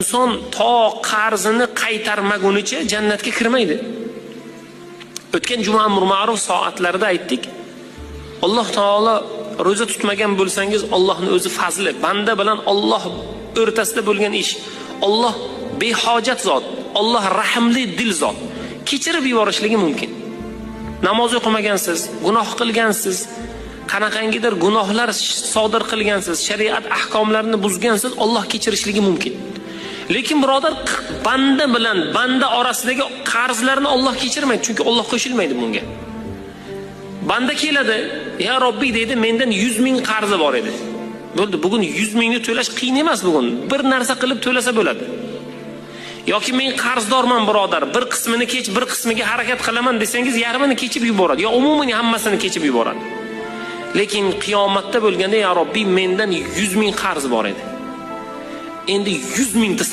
inson to qarzini qaytarmagunicha jannatga kirmaydi. O'tgan juma amr ma'ruf soatlarida aytdik. Alloh taolo roza tutmagan bo'lsangiz, Allohning o'zi fazli, banda bilan Alloh o'rtasida bo'lgan ish. Alloh behojat zot, Alloh rahimli dil zot. Kechirib yuborishligi mumkin. Namoz o'qimagansiz, gunoh qilgansiz, qanaqangidir gunohlar sodir qilgansiz, shariat ahkomlarini buzgansiz, Alloh kechirishligi mumkin. Lekin birodar, banda bilan banda orasidagi qarzlarni Alloh kechirmaydi, chunki Alloh qo'shilmaydi bunga. Banda keladi, "Ya Robbiy" deydi, "Mendan 100 ming qarzi bor edi." Bo'ldi, bugun 100 mingni to'lash qiyin emas bugun. Bir narsa qilib to'lasa bo'ladi. Yoki men qarzdorman birodar, bir qismini kech, bir qismiga harakat qilaman desangiz, yarmini kechib yuboradi, yo umuman hammasini kechib yuboradi. Lekin qiyomatda bo'lganda, "Ya Robbiy, mendan 100 ming qarz bor edi. Endi 100 mingta